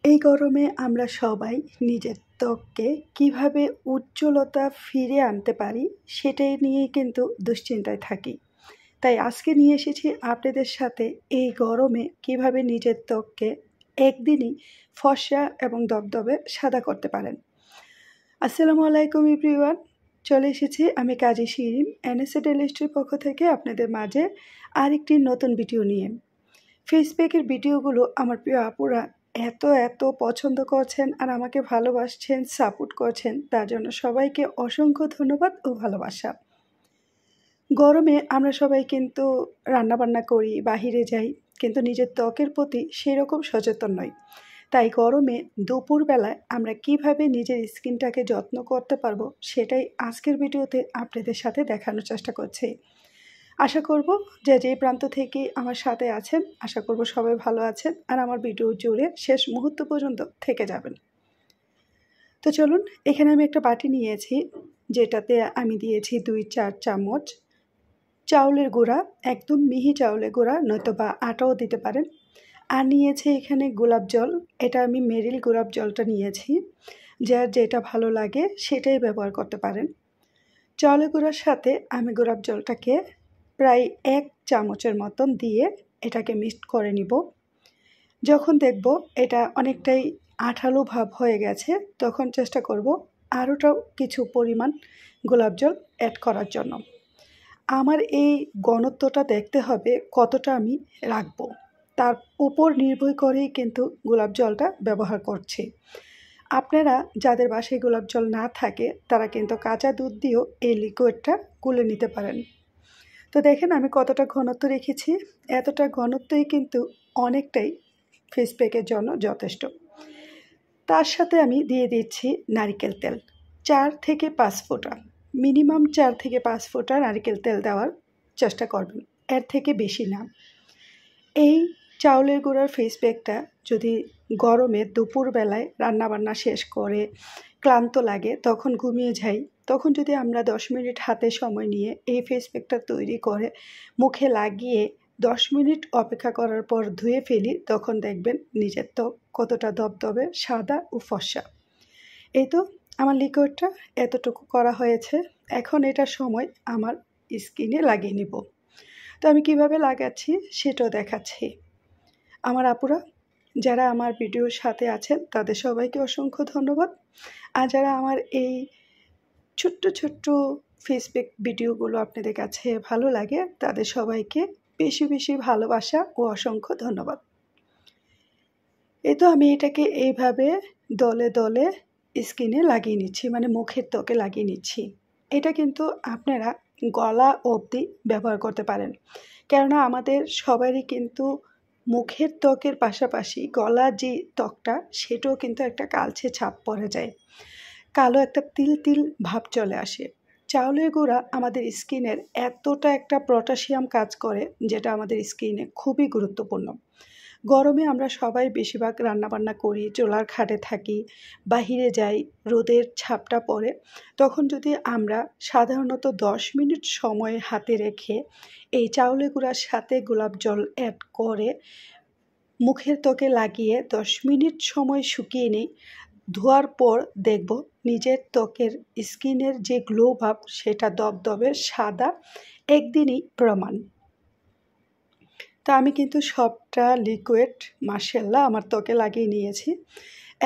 এই গরমে আমরা সবাই নিজের ত্বককে কিভাবে উজ্জ্বলতা ফিরিয়ে আনতে পারি সেটাই নিয়েই কিন্তু দুশ্চিন্তায় থাকি। তাই আজকে নিয়ে এসেছি আপনাদের সাথে এই গরমে কিভাবে নিজের ত্বককে একদিনই ফর্সা এবং দবদবে সাদা করতে পারেন। আসসালামু আলাইকুম এভরিওয়ান, চলে এসেছি আমি কাজী শিরিন এনএসএ টেলিস্ট্রির পক্ষ থেকে আপনাদের মাঝে আরেকটি নতুন ভিডিও নিয়ে। ফেসপ্যাকের ভিডিওগুলো আমার প্রিয় আপুরা এত পছন্দ করছেন আর আমাকে ভালোবাসছেন, সাপোর্ট করছেন, তার জন্য সবাইকে অসংখ্য ধন্যবাদ ও ভালোবাসা। গরমে আমরা সবাই কিন্তু রান্নাবান্না করি, বাহিরে যাই, কিন্তু নিজের ত্বকের প্রতি সেরকম সচেতন নই। তাই গরমে দুপুরবেলায় আমরা কিভাবে নিজের স্কিনটাকে যত্ন করতে পারবো সেটাই আজকের ভিডিওতে আপনাদের সাথে দেখানোর চেষ্টা করছি। আশা করব যে প্রান্ত থেকে আমার সাথে আছেন, আশা করব সবাই ভালো আছেন আর আমার ভিডিও জুড়ে শেষ মুহূর্ত পর্যন্ত থেকে যাবেন। তো চলুন, এখানে আমি একটা বাটি নিয়েছি, যেটাতে আমি দিয়েছি 2-4 চামচ চাউলের গুঁড়া, একদম মিহি চাউলের গুঁড়া, নয়তো বা আটাও দিতে পারেন। আর নিয়েছি এখানে গোলাপ জল, এটা আমি মেরিল গোলাপ জলটা নিয়েছি, যার যেটা ভালো লাগে সেটাই ব্যবহার করতে পারেন। চাউলের গুঁড়ার সাথে আমি গোলাপ জলটাকে প্রায় 1 চামচের মতন দিয়ে এটাকে মিক্সড করে নিব। যখন দেখব এটা অনেকটাই আঠালো ভাব হয়ে গেছে, তখন চেষ্টা করব আরোটাও কিছু পরিমাণ গোলাপ জল অ্যাড করার জন্য। আমার এই ঘনত্বটা দেখতে হবে কতটা আমি রাখবো, তার উপর নির্ভর করেই কিন্তু গোলাপ জলটা ব্যবহার করছি। আপনারা যাদের বাসায় গোলাপ জল না থাকে তারা কিন্তু কাঁচা দুধ দিয়েও এই লিকুইডটা গুলে নিতে পারেন। তো দেখেন আমি কতটা ঘনত্ব রেখেছি, এতটা ঘনত্বই কিন্তু অনেকটাই ফেস প্যাকের জন্য যথেষ্ট। তার সাথে আমি দিয়ে দিচ্ছি নারকেল তেল, 4 থেকে 5 ফোঁটা, মিনিমাম 4 থেকে 5 ফোঁটা নারকেল তেল দেওয়ার চেষ্টা করবেন, এর থেকে বেশি না। এই চাউলের গুঁড়ার ফেস প্যাকটা যদি গরমে দুপুরবেলায় রান্নাবান্না শেষ করে ক্লান্ত লাগে, তখন ঘুমিয়ে যাই, তখন যদি আমরা 10 মিনিট হাতে সময় নিয়ে এই ফেস প্যাকটা তৈরি করে মুখে লাগিয়ে 10 মিনিট অপেক্ষা করার পর ধুয়ে ফেলি, তখন দেখবেন নিজের ত্বক কতটা দবদবে সাদা ও ফর্সা। এই তো আমার লিকুইডটা এতটুকু করা হয়েছে, এখন এটা সময় আমার স্কিনে লাগিয়ে নিব। তো আমি কিভাবে লাগাচ্ছি সেটাও দেখাচ্ছি। আমার আপুরা যারা আমার ভিডিওর সাথে আছেন তাদের সবাইকে অসংখ্য ধন্যবাদ। আর যারা আমার এই ছোট্ট ফেসবুক ভিডিওগুলো আপনাদের কাছে ভালো লাগে তাদের সবাইকে বেশি ভালোবাসা ও অসংখ্য ধন্যবাদ। এই তো আমি এটাকে এইভাবে দলে স্কিনে লাগিয়ে নিচ্ছি, মানে মুখের ত্বকে লাগিয়ে নিচ্ছি। এটা কিন্তু আপনারা গলা অবধি ব্যবহার করতে পারেন, কেননা আমাদের সবারই কিন্তু মুখের ত্বকের পাশাপাশি গলার যে ত্বকটা সেটাও কিন্তু একটা কালচে ছাপ পড়ে যায়, কালো একটা তিল ভাব চলে আসে। চাউলের গুঁড়া আমাদের স্কিনের এতটা একটা পটাশিয়াম কাজ করে, যেটা আমাদের স্কিনে খুবই গুরুত্বপূর্ণ। গরমে আমরা সবাই বেশিরভাগ রান্নাবান্না করি, চুলার খাটে থাকি, বাহিরে যাই, রোদের ছাপটা পড়ে, তখন যদি আমরা সাধারণত 10 মিনিট সময় হাতে রেখে এই চাউলের গুঁড়ার সাথে গোলাপ জল অ্যাড করে মুখের ত্বকে লাগিয়ে 10 মিনিট সময় শুকিয়ে নিই, ধোয়ার পর দেখব নিজের ত্বকের স্কিনের যে গ্লো ভাব সেটা দবদবে সাদা, একদিনই প্রমাণ। তো আমি কিন্তু সবটা লিকুইড মাশাআল্লাহ আমার ত্বকে লাগিয়ে নিয়েছি।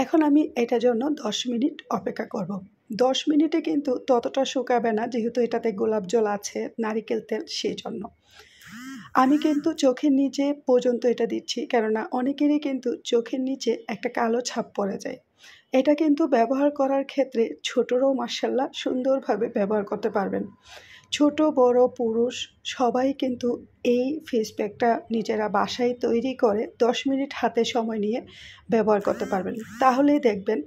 এখন আমি এটার জন্য 10 মিনিট অপেক্ষা করব। 10 মিনিটে কিন্তু ততটা শুকাবে না, যেহেতু এটাতে গোলাপ জল আছে, নারিকেল তেল, সেই জন্য আমি কিন্তু চোখের নিচে পর্যন্ত এটা দিচ্ছি, কেননা অনেকেরই কিন্তু চোখের নিচে একটা কালো ছাপ পড়ে যায়। এটা কিন্তু ব্যবহার করার ক্ষেত্রে ছোটরাও মাশাআল্লাহ সুন্দরভাবে ব্যবহার করতে পারবেন। ছোট বড় পুরুষ সবাই কিন্তু এই ফেস প্যাকটা নিজেরা বাসায় তৈরি করে 10 মিনিট হাতে সময় নিয়ে ব্যবহার করতে পারবেন। তাহলেই দেখবেন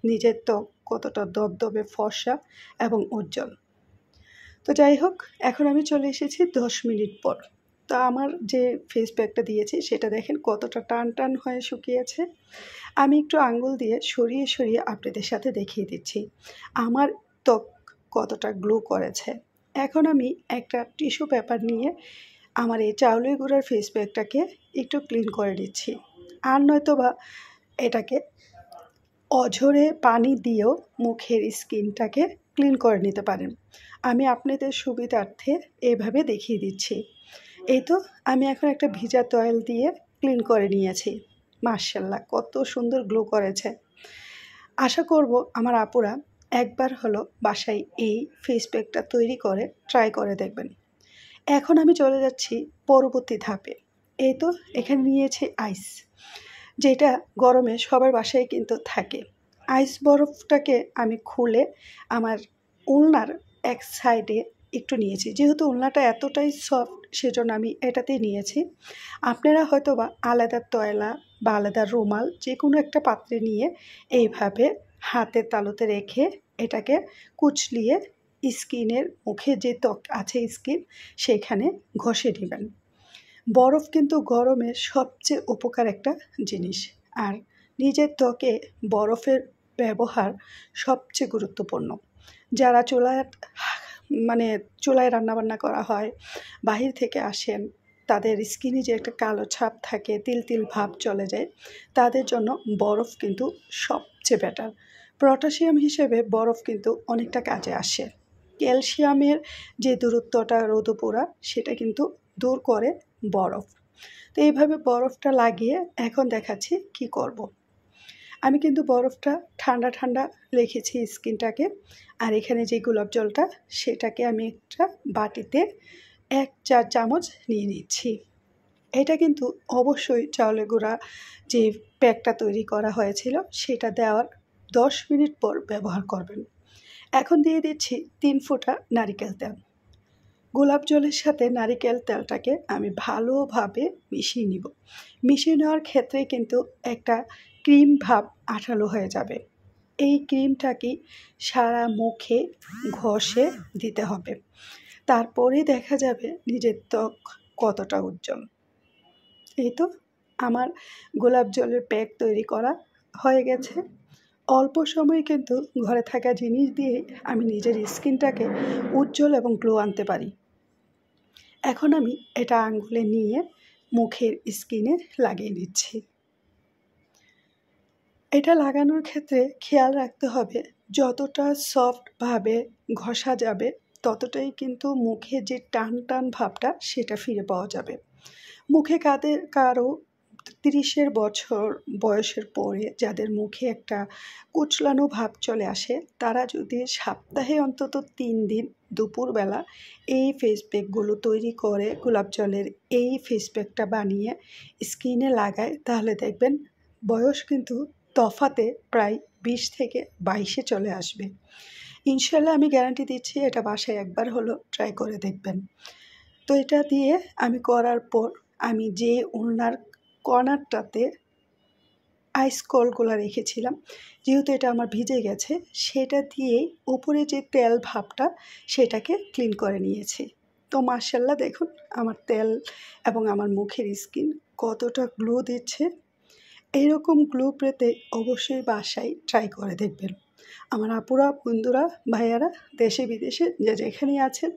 নিজের ত্বক কতটা দবদবে ফর্সা এবং উজ্জ্বল। তো যাই হোক, এখন আমি চলে এসেছি 10 মিনিট পর। তো আমার যে ফেস প্যাকটা দিয়েছি সেটা দেখেন কতটা টান হয়ে শুকিয়েছে। আমি একটু আঙ্গুল দিয়ে সরিয়ে আপনাদের সাথে দেখিয়ে দিচ্ছি আমার ত্বক কতটা গ্লো করেছে। এখন আমি একটা টিস্যু পেপার নিয়ে আমার এই চাউলের গুঁড়ার ফেস প্যাকটাকে একটু ক্লিন করে দিচ্ছি। আর নয়তো বা এটাকে অঝরে পানি দিয়েও মুখের স্কিনটাকে ক্লিন করে নিতে পারেন। আমি আপনাদের সুবিধার্থে এভাবে দেখিয়ে দিচ্ছি। এই তো আমি এখন একটা ভিজা তয়েল দিয়ে ক্লিন করে নিয়েছি। মাশাআল্লাহ, কত সুন্দর গ্লো করেছে। আশা করব আমার আপুরা একবার হলো বাসায় এই ফেস প্যাকটা তৈরি করে ট্রাই করে দেখবেন। এখন আমি চলে যাচ্ছি পরবর্তী ধাপে। এই তো এখানে নিয়েছি আইস, যেটা গরমে সবার বাসায় কিন্তু থাকে। আইস বরফটাকে আমি খুলে আমার ওড়নার এক সাইডে একটু নিয়েছি। যেহেতু ওড়নাটা এতটাই সফট, সেজন্য আমি এটাতেই নিয়েছি। আপনারা হয়তো বা আলাদা তয়লা বা আলাদা রুমাল যে কোনো একটা পাত্রে নিয়ে এইভাবে হাতের তালুতে রেখে এটাকে কুচলিয়ে স্কিনের মুখে যে ত্বক আছে স্কিন সেখানে ঘষে নেবেন। বরফ কিন্তু গরমের সবচেয়ে উপকার একটা জিনিস, আর নিজের ত্বকে বরফের ব্যবহার সবচেয়ে গুরুত্বপূর্ণ। যারা চুলায় রান্নাবান্না করা হয়, বাহির থেকে আসেন, তাদের স্কিনে যে একটা কালো ছাপ থাকে, তিল তিল ভাব চলে যায়, তাদের জন্য বরফ কিন্তু সবচেয়ে বেটার। পটাশিয়াম হিসেবে বরফ কিন্তু অনেকটা কাজে আসে। ক্যালসিয়ামের যে দূরত্বটা রোদপোড়া সেটা কিন্তু দূর করে বরফ। তো এইভাবে বরফটা লাগিয়ে এখন দেখাচ্ছি কি করব। আমি কিন্তু বরফটা ঠান্ডা ঠান্ডা রেখেছি স্কিনটাকে। আর এখানে যে গোলাপ জলটা সেটাকে আমি একটা বাটিতে 1-4 চামচ নিয়ে নিচ্ছি। এটা কিন্তু অবশ্যই চাউলের গুঁড়া যে প্যাকটা তৈরি করা হয়েছিল সেটা দেওয়ার 10 মিনিট পর ব্যবহার করবেন। এখন দিয়ে দিচ্ছি 3 ফোঁটা নারিকেল তেল। গোলাপ জলের সাথে নারিকেল তেলটাকে আমি ভালোভাবে মিশিয়ে নিব। মিশিয়ে নেওয়ার ক্ষেত্রে কিন্তু একটা ক্রিম ভাব আঠালো হয়ে যাবে। এই ক্রিমটাকে সারা মুখে ঘষে দিতে হবে। তারপরে দেখা যাবে নিজের ত্বক কতটা উজ্জ্বল। এই তো আমার গোলাপ জলের প্যাক তৈরি করা হয়ে গেছে। অল্প সময়ে কিন্তু ঘরে থাকা জিনিস দিয়ে আমি নিজের স্কিনটাকে উজ্জ্বল এবং গ্লো আনতে পারি। এখন আমি এটা আঙ্গুলে নিয়ে মুখের স্কিনে লাগিয়ে নিচ্ছি। এটা লাগানোর ক্ষেত্রে খেয়াল রাখতে হবে যতটা সফটভাবে ঘষা যাবে ততটাই কিন্তু মুখে যে টান টান ভাবটা সেটা ফিরে পাওয়া যাবে। মুখে কারো 30 বছর বয়সের পরে যাদের মুখে একটা কুচলানো ভাব চলে আসে, তারা যদি সপ্তাহে অন্তত 3 দিন দুপুরবেলা এই ফেস প্যাকগুলো তৈরি করে গোলাপ জলের এই ফেস প্যাকটা বানিয়ে স্কিনে লাগায়, তাহলে দেখবেন বয়স কিন্তু তফাতে প্রায় 20 থেকে 22-এ চলে আসবে। ইনশাল্লাহ আমি গ্যারান্টি দিচ্ছি, এটা বাসায় একবার হলো ট্রাই করে দেখবেন। তো এটা দিয়ে আমি করার পর আমি যে ওড়নার কর্নারটাতে আইস কলগুলো রেখেছিলাম, যেহেতু এটা আমার ভিজে গেছে, সেটা দিয়েই উপরে যে তেল ভাবটা সেটাকে ক্লিন করে নিয়েছি। তো মাশাআল্লাহ, দেখুন আমার তেল এবং আমার মুখের স্কিন কতটা গ্লো দিচ্ছে। এইরকম গ্লো পেতে অবশ্যই বাসায় ট্রাই করে দেখবেন। আমার আপুরা, বন্ধুরা, ভাইয়ারা দেশে বিদেশে যে যেখানেই আছেন,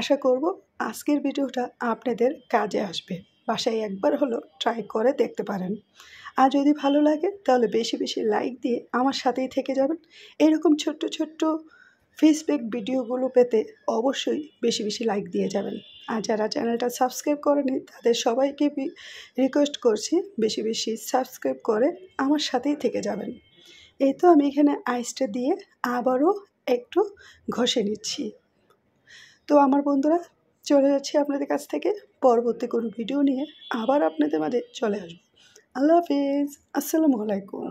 আশা করব আজকের ভিডিওটা আপনাদের কাজে আসবে। বাসায় একবার হলো ট্রাই করে দেখতে পারেন। আর যদি ভালো লাগে তাহলে বেশি বেশি লাইক দিয়ে আমার সাথেই থেকে যাবেন। এরকম ছোট্ট ছোট্ট ফেস প্যাক ভিডিওগুলো পেতে অবশ্যই বেশি বেশি লাইক দিয়ে যাবেন। আর যারা চ্যানেলটা সাবস্ক্রাইব করেনি তাদের সবাইকে রিকোয়েস্ট করছি বেশি বেশি সাবস্ক্রাইব করে আমার সাথেই থেকে যাবেন। এই তো আমি এখানে আইসটা দিয়ে আবারও একটু ঘষে নিচ্ছি। তো আমার বন্ধুরা, চলে যাচ্ছি আপনাদের কাছ থেকে পরবর্তী কোনো ভিডিও নিয়ে আবার আপনাদের মাঝে চলে আসবো। আল্লাহ হাফিজ, আসসালামু আলাইকুম।